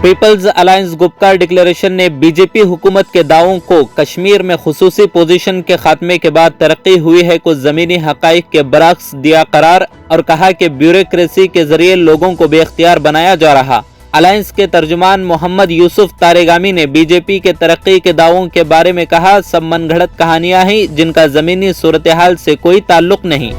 Peoples alliance Gupkar declaration ने BJP हुकूमत के दावों को कश्मीर में खुसूसी पोजीशन के खात्मे के बाद तरक्की हुई है को जमीनी हकाइक के बरक्स दिया करार और कहा कि ब्यूरोक्रेसी के जरिए लोगों को बेख्तियार बनाया जा रहा। अलायंस के तर्जुमान मोहम्मद यूसुफ तारेगामी ने बीजेपी के तरक्की के दावों के बारे में कहा, सब मनगढ़ंत कहानियां हैं जिनका जमीनी सूरत हाल से कोई ताल्लुक नहीं।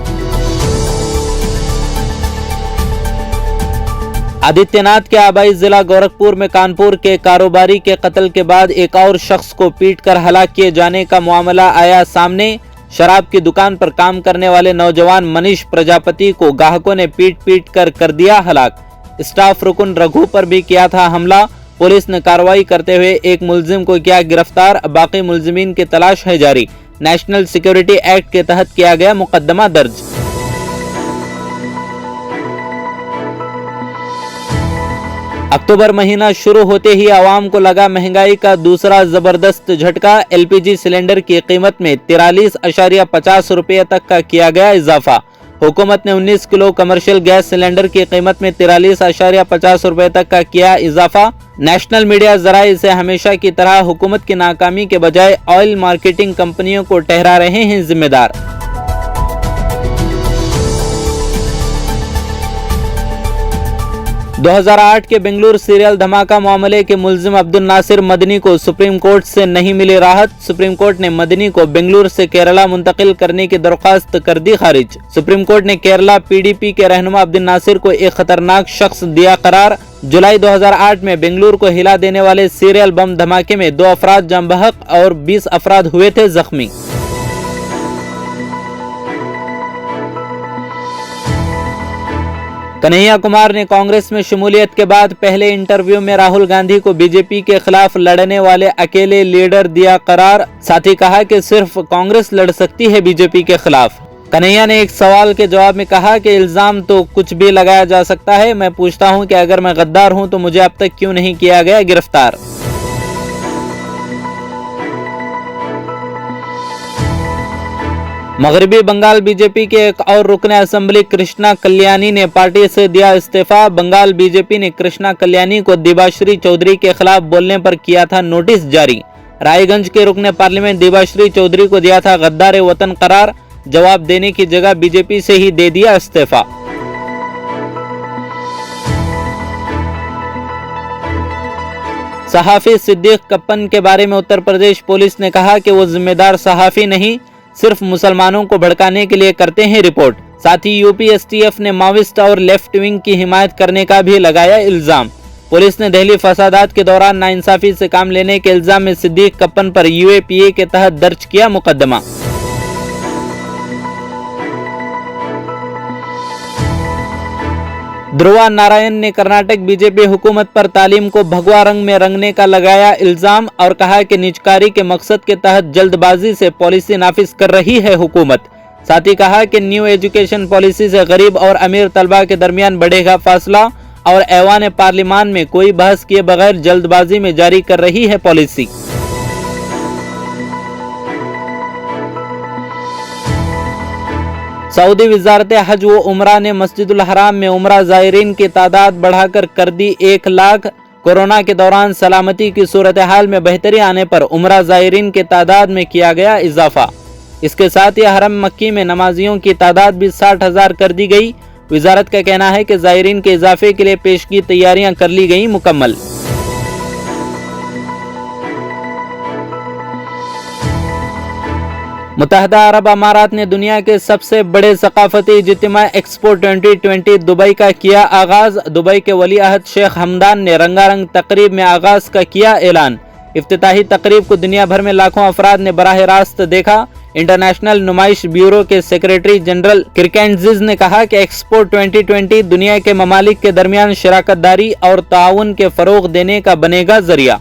आदित्यनाथ के आबाई जिला गोरखपुर में कानपुर के कारोबारी के कत्ल के बाद एक और शख्स को पीटकर हलाक किए जाने का मामला आया सामने। शराब की दुकान पर काम करने वाले नौजवान मनीष प्रजापति को ग्राहकों ने पीट कर दिया हलाक। स्टाफ रुकन रघु पर भी किया था हमला। पुलिस ने कार्रवाई करते हुए एक मुलजिम को किया गिरफ्तार, बाकी मुलजिमीन की तलाश है जारी। नेशनल सिक्योरिटी एक्ट के तहत किया गया मुकदमा दर्ज। अक्टूबर महीना शुरू होते ही आवाम को लगा महंगाई का दूसरा जबरदस्त झटका। एलपीजी सिलेंडर की कीमत में 43.50 रुपये तक का किया गया इजाफा। हुकूमत ने 19 किलो कमर्शियल गैस सिलेंडर की कीमत में 43.50 रुपये तक का किया इजाफा। नेशनल मीडिया जराए इसे हमेशा की तरह हुकूमत की नाकामी के बजाय ऑयल मार्केटिंग कंपनियों को ठहरा रहे हैं जिम्मेदार। दो 2008 के बेंगलुरु सीरियल धमाका मामले के मुलजिम अब्दुल नासिर मदनी को सुप्रीम कोर्ट से नहीं मिली राहत। सुप्रीम कोर्ट ने मदनी को बेंगलुरु से केरला मुंतकिल करने की दरख्वास्त कर दी खारिज। सुप्रीम कोर्ट ने केरला पीडीपी के रहनुमा अब्दुल नासिर को एक खतरनाक शख्स दिया करार। जुलाई 2008 में बेंगलुरु को हिला देने वाले सीरियल बम धमाके में 2 अफराद जान बहक और 20 अफराद हुए थे जख्मी। कन्हैया कुमार ने कांग्रेस में शमूलियत के बाद पहले इंटरव्यू में राहुल गांधी को बीजेपी के खिलाफ लड़ने वाले अकेले लीडर दिया करार। साथ ही कहा कि सिर्फ कांग्रेस लड़ सकती है बीजेपी के खिलाफ। कन्हैया ने एक सवाल के जवाब में कहा कि इल्जाम तो कुछ भी लगाया जा सकता है। मैं पूछता हूं कि अगर मैं गद्दार हूं तो मुझे अब तक क्यों नहीं किया गया गिरफ्तार। मगरबी बंगाल बीजेपी के एक और रुकने असेंबली कृष्णा कल्याणी ने पार्टी से दिया इस्तीफा। बंगाल बीजेपी ने कृष्णा कल्याणी को दिबाश्री चौधरी के खिलाफ बोलने पर किया था नोटिस जारी। रायगंज के रुकने पार्लियामेंट दिबाश्री चौधरी को दिया था गद्दार वतन करार। जवाब देने की जगह बीजेपी से ही दे दिया इस्तीफा। सहाफी सिद्दीक कप्पन के बारे में उत्तर प्रदेश पुलिस ने कहा कि वो जिम्मेदार सहाफी नहीं, सिर्फ मुसलमानों को भड़काने के लिए करते हैं रिपोर्ट। साथ ही यूपी एसटीएफ ने माओइस्ट और लेफ्ट विंग की हिमायत करने का भी लगाया इल्जाम। पुलिस ने दिल्ली फसादात के दौरान नाइंसाफी से काम लेने के इल्जाम में सिद्दीक कप्पन पर यूएपीए के तहत दर्ज किया मुकदमा। ध्रुवा नारायण ने कर्नाटक बीजेपी हुकूमत पर तालीम को भगवा रंग में रंगने का लगाया इल्जाम और कहा कि निजकारी के मकसद के तहत जल्दबाजी से पॉलिसी नाफिज कर रही है हुकूमत। साथ ही कहा कि न्यू एजुकेशन पॉलिसी से गरीब और अमीर तलबा के दरमियान बढ़ेगा फासला और ऐवान पार्लिमान में कोई बहस किए बगैर जल्दबाजी में जारी कर रही है पॉलिसी। सऊदी वजारत हज व उमरा ने मस्जिदुल हराम में उमरा ज़ायरीन की तादाद बढ़ाकर कर दी 1 लाख। कोरोना के दौरान सलामती की सूरत हाल में बेहतरी आने पर उमरा ज़ायरीन की तादाद में किया गया इजाफा। इसके साथ ही हरम मक्की में नमाजियों की तादाद भी 60,000 कर दी गई। वजारत का कहना है कि ज़ायरीन के इजाफे के लिए पेश की तैयारियां कर ली गई मुकम्मल। मुत्तहदा अरब अमारात ने दुनिया के सबसे बड़े सकाफती इज्तिमा एक्सपो 2020 दुबई का किया आगाज। दुबई के वली अहद शेख हमदान ने रंगारंग तकरीब में आगाज का किया ऐलान। इफ्तिताही तकरीब को दुनिया भर में लाखों अफराद ने बराह रास्त देखा। इंटरनेशनल नुमाइश ब्यूरो के सेक्रेटरी जनरल किरकेंजिज ने कहा कि एक्सपो 2020 दुनिया के ममालिक के दरमियान शराकतदारी और ताउन के फरोग देने का बनेगा जरिया।